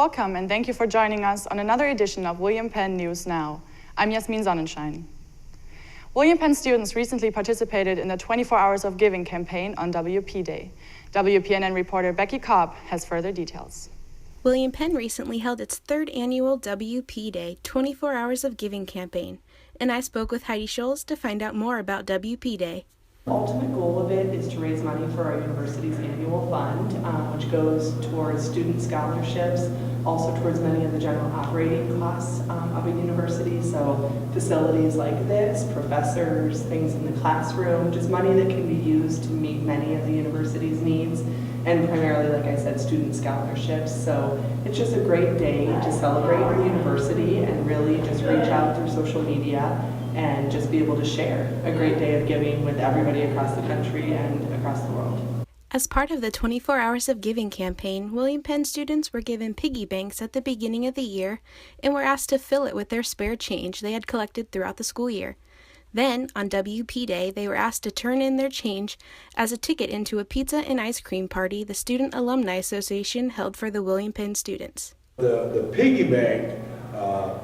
Welcome and thank you for joining us on another edition of William Penn News Now. I'm Yasmin Sonnenschein. William Penn students recently participated in the 24 Hours of Giving campaign on WP Day. WPNN reporter Becky Cobb has further details. William Penn recently held its third annual WP Day 24 Hours of Giving campaign, and I spoke with Heidi Scholes to find out more about WP Day. The ultimate goal of it is to raise money for our university's annual fund, which goes towards student scholarships, also towards many of the general operating costs of a university, so facilities like this, professors, things in the classroom, just money that can be used to meet many of the university's needs, and primarily, like I said, student scholarships. So it's just a great day to celebrate the university and really just reach out through social media and just be able to share a great day of giving with everybody across the country and across the world. As part of the 24 Hours of Giving campaign, William Penn students were given piggy banks at the beginning of the year and were asked to fill it with their spare change they had collected throughout the school year. Then, on WP Day, they were asked to turn in their change as a ticket into a pizza and ice cream party the Student Alumni Association held for the William Penn students. The piggy bank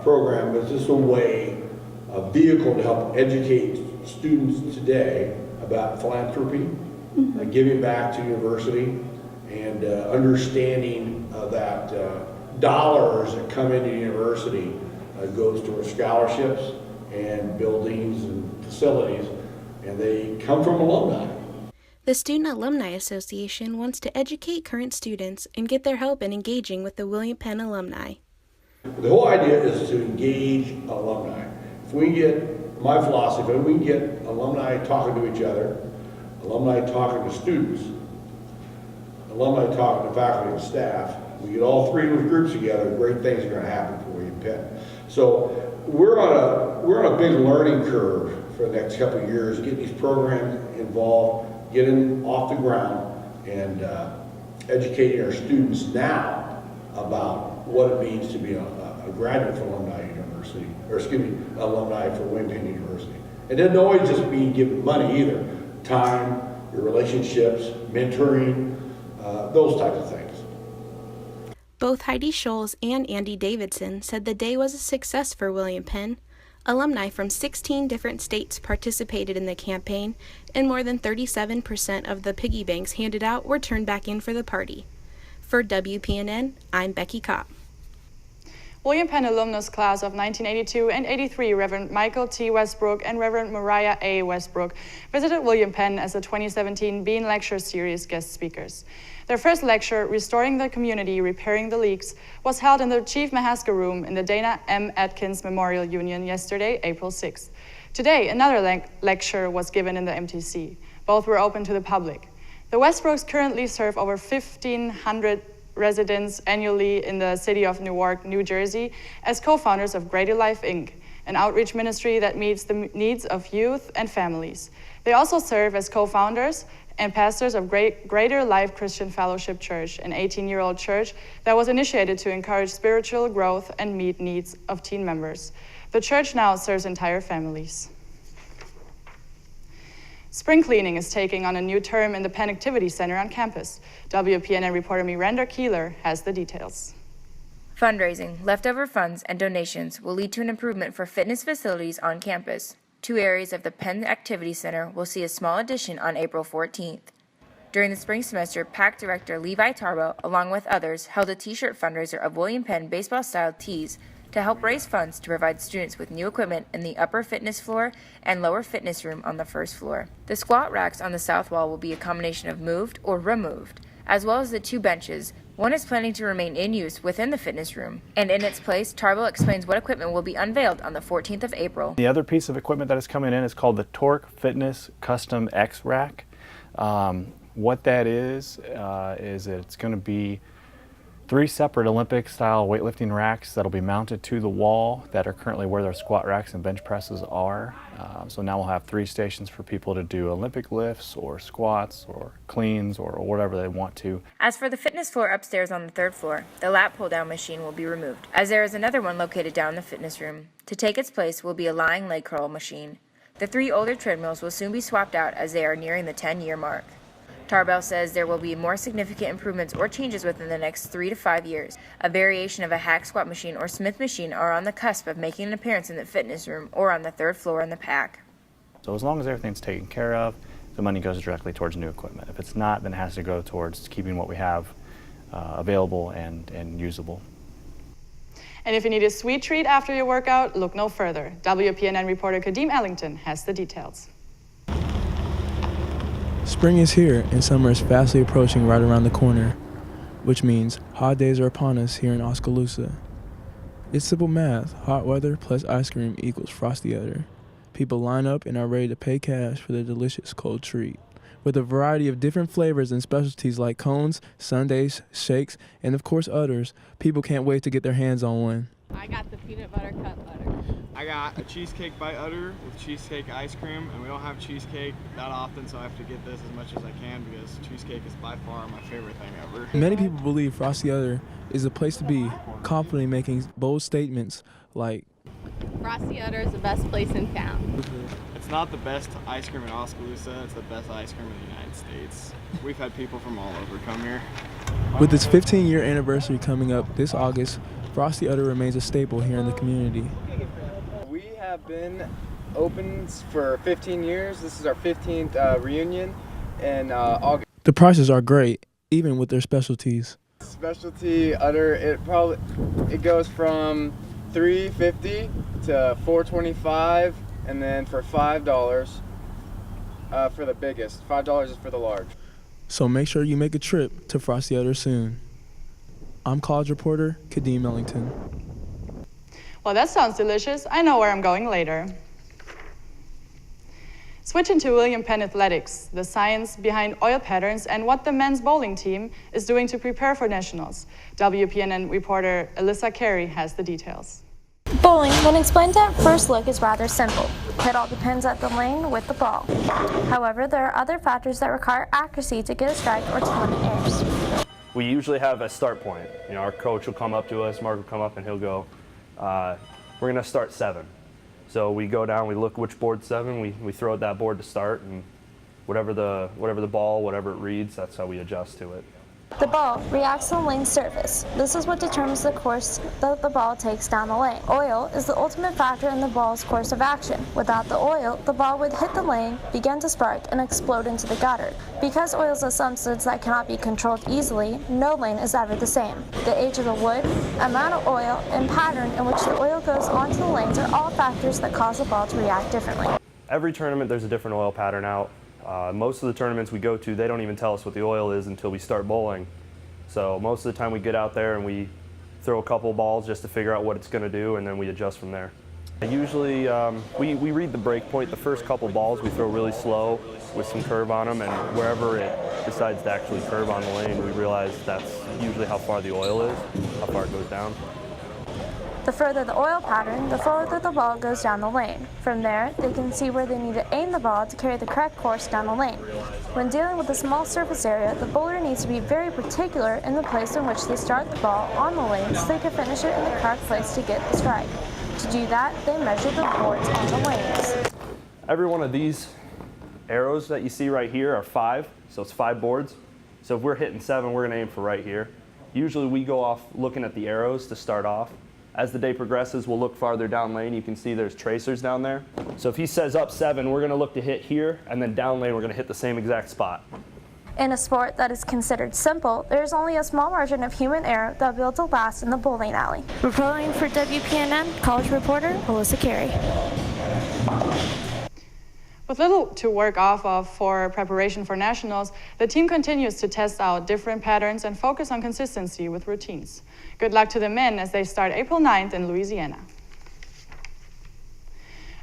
program is just a vehicle to help educate students today about philanthropy, giving back to university, and understanding that dollars that come into university goes towards scholarships and buildings and facilities, and they come from alumni. The Student Alumni Association wants to educate current students and get their help in engaging with the William Penn alumni. The whole idea is to engage alumni. If we get, my philosophy, we can get alumni talking to each other, alumni talking to students, alumni talking to faculty and staff, we get all three of those groups together, great things are going to happen for William Penn. So we're on a big learning curve for the next couple of years, getting these programs involved, getting off the ground, and educating our students now about what it means to be a graduate from alumni university, alumni for William Penn University. It doesn't always just mean giving money either. Time, your relationships, mentoring, those types of things. Both Heidi Scholes and Andy Davidson said the day was a success for William Penn. Alumni from 16 different states participated in the campaign, and more than 37% of the piggy banks handed out were turned back in for the party. For WPNN, I'm Becky Kopp. William Penn alumnus class of 1982 and 83, Reverend Michael T. Westbrook and Reverend Mariah A. Westbrook, visited William Penn as the 2017 Bean Lecture Series guest speakers. Their first lecture, Restoring the Community, Repairing the Leaks, was held in the Chief Mahaska Room in the Dana M. Atkins Memorial Union yesterday, April 6th. Today, another lecture was given in the MTC. Both were open to the public. The Westbrooks currently serve over 1,500 residents annually in the city of Newark, New Jersey, as co-founders of Greater Life, Inc., an outreach ministry that meets the needs of youth and families. They also serve as co-founders and pastors of Greater Life Christian Fellowship Church, an 18-year-old church that was initiated to encourage spiritual growth and meet needs of teen members. The church now serves entire families. Spring cleaning is taking on a new term in the Penn Activity Center on campus. WPNN reporter Miranda Keeler has the details. Fundraising, leftover funds, and donations will lead to an improvement for fitness facilities on campus. Two areas of the Penn Activity Center will see a small addition on April 14th. During the spring semester, PAC Director Levi Tarbo, along with others, held a t-shirt fundraiser of William Penn baseball-style tees to help raise funds to provide students with new equipment in the upper fitness floor and lower fitness room on the first floor. The squat racks on the south wall will be a combination of moved or removed, as well as the two benches. One is planning to remain in use within the fitness room, and in its place, Tarbo explains what equipment will be unveiled on the 14th of April. The other piece of equipment that is coming in is called the Torque Fitness Custom X Rack. What that is it's going to be 3 separate Olympic-style weightlifting racks that'll be mounted to the wall that are currently where their squat racks and bench presses are. So now we'll have 3 stations for people to do Olympic lifts or squats or cleans or whatever they want to. As for the fitness floor upstairs on the 3rd floor, the lat pull-down machine will be removed, as there is another one located down in the fitness room. To take its place will be a lying leg curl machine. The 3 older treadmills will soon be swapped out as they are nearing the 10-year mark. Tarbell says there will be more significant improvements or changes within the next 3 to 5 years. A variation of a hack squat machine or Smith machine are on the cusp of making an appearance in the fitness room or on the 3rd floor in the pack. So as long as everything's taken care of, the money goes directly towards new equipment. If it's not, then it has to go towards keeping what we have available and usable. And if you need a sweet treat after your workout, look no further. WPNN reporter Kadeem Ellington has the details. Spring is here and summer is fastly approaching right around the corner, which means hot days are upon us here in Oskaloosa. It's simple math. Hot weather plus ice cream equals Frosty Other. People line up and are ready to pay cash for their delicious cold treat. With a variety of different flavors and specialties like cones, sundaes, shakes, and of course others, people can't wait to get their hands on one. I got the peanut butter cut butter. I got a cheesecake by Udder with cheesecake ice cream, and we don't have cheesecake that often, so I have to get this as much as I can because cheesecake is by far my favorite thing ever. Many people believe Frosty Other is a place to be, confidently making bold statements like, Frosty Other is the best place in town. It's not the best ice cream in Oskaloosa, it's the best ice cream in the United States. We've had people from all over come here. With its 15-year anniversary coming up this August, Frosty Other remains a staple here in the community. We have been open for 15 years. This is our 15th reunion in August. The prices are great, even with their specialties. Specialty Udder, it goes from $3.50 to $4.25, and then for $5 for the biggest. $5 is for the large. So make sure you make a trip to Frosty Other soon. I'm college reporter Kadeem Ellington. Well, that sounds delicious. I know where I'm going later. Switching to William Penn Athletics, the science behind oil patterns and what the men's bowling team is doing to prepare for nationals. WPNN reporter Alyssa Carey has the details. Bowling, when explained at first look, is rather simple. It all depends at the lane with the ball. However, there are other factors that require accuracy to get a strike or to limit errors. We usually have a start point. You know, our coach will come up to us, Mark will come up and he'll go, we're going to start 7. So we go down, we look which board's 7, we throw at that board to start, and whatever the ball, whatever it reads, that's how we adjust to it. The ball reacts to the lane's surface. This is what determines the course that the ball takes down the lane. Oil is the ultimate factor in the ball's course of action. Without the oil, the ball would hit the lane, begin to spark, and explode into the gutter. Because oil is a substance that cannot be controlled easily, no lane is ever the same. The age of the wood, amount of oil, and pattern in which the oil goes onto the lanes are all factors that cause the ball to react differently. Every tournament there's a different oil pattern out. Most of the tournaments we go to, they don't even tell us what the oil is until we start bowling. So most of the time we get out there and we throw a couple balls just to figure out what it's going to do, and then we adjust from there. Usually we read the break point. The first couple balls we throw really slow with some curve on them, and wherever it decides to actually curve on the lane, we realize that's usually how far the oil is, how far it goes down. The further the oil pattern, the further the ball goes down the lane. From there, they can see where they need to aim the ball to carry the correct course down the lane. When dealing with a small surface area, the bowler needs to be very particular in the place in which they start the ball on the lane so they can finish it in the correct place to get the strike. To do that, they measure the boards on the lanes. Every one of these arrows that you see right here are 5, so it's 5 boards. So if we're hitting 7, we're going to aim for right here. Usually we go off looking at the arrows to start off. As the day progresses, we'll look farther down lane. You can see there's tracers down there. So if he says up 7, we're going to look to hit here, and then down lane we're going to hit the same exact spot. In a sport that is considered simple, there is only a small margin of human error that will be able to last in the bowling alley. Reporting for WPNN, college reporter Alyssa Carey. With little to work off of for preparation for nationals, the team continues to test out different patterns and focus on consistency with routines. Good luck to the men as they start April 9th in Louisiana.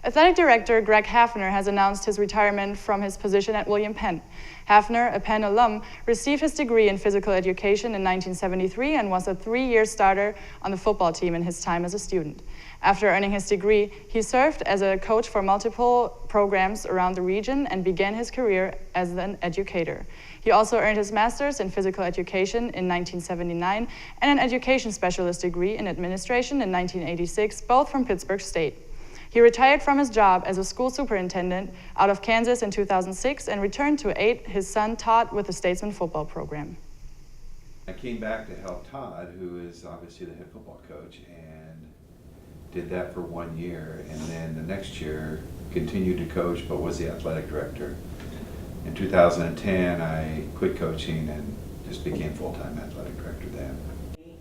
Athletic Director Greg Hefner has announced his retirement from his position at William Penn. Hefner, a Penn alum, received his degree in physical education in 1973 and was a 3-year starter on the football team in his time as a student. After earning his degree, he served as a coach for multiple programs around the region and began his career as an educator. He also earned his master's in physical education in 1979 and an education specialist degree in administration in 1986, both from Pittsburgh State. He retired from his job as a school superintendent out of Kansas in 2006 and returned to aid his son Todd with the Statesman football program. I came back to help Todd, who is obviously the head football coach, and did that for 1 year, and then the next year continued to coach but was the athletic director. In 2010 I quit coaching and just became full-time athletic director then.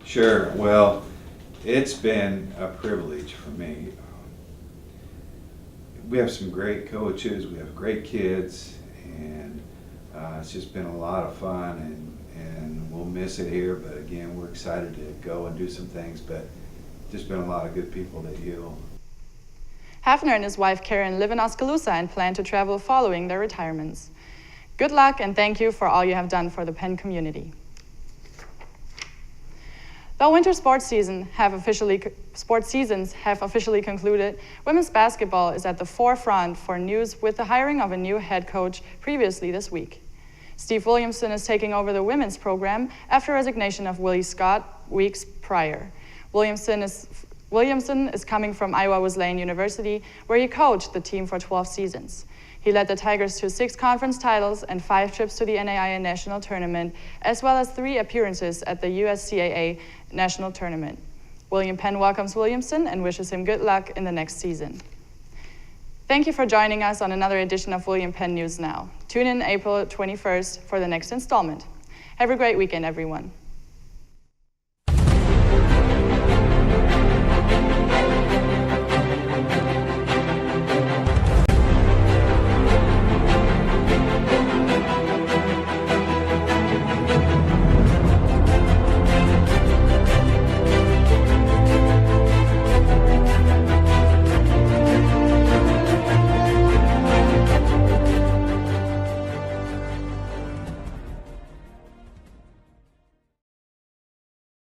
Sure, well, it's been a privilege for me. We have some great coaches, we have great kids, and it's just been a lot of fun, and we'll miss it here, but again, we're excited to go and do some things, but just been a lot of good people that heal. Hefner and his wife Karen live in Oskaloosa and plan to travel following their retirements. Good luck and thank you for all you have done for the Penn community. Though winter sports seasons have officially concluded, women's basketball is at the forefront for news with the hiring of a new head coach previously this week. Steve Williamson is taking over the women's program after resignation of Willie Scott weeks prior. Williamson is coming from Iowa Wesleyan University, where he coached the team for 12 seasons. He led the Tigers to 6 conference titles and 5 trips to the NAIA National Tournament, as well as 3 appearances at the USCAA National Tournament. William Penn welcomes Williamson and wishes him good luck in the next season. Thank you for joining us on another edition of William Penn News Now. Tune in April 21st for the next installment. Have a great weekend, everyone.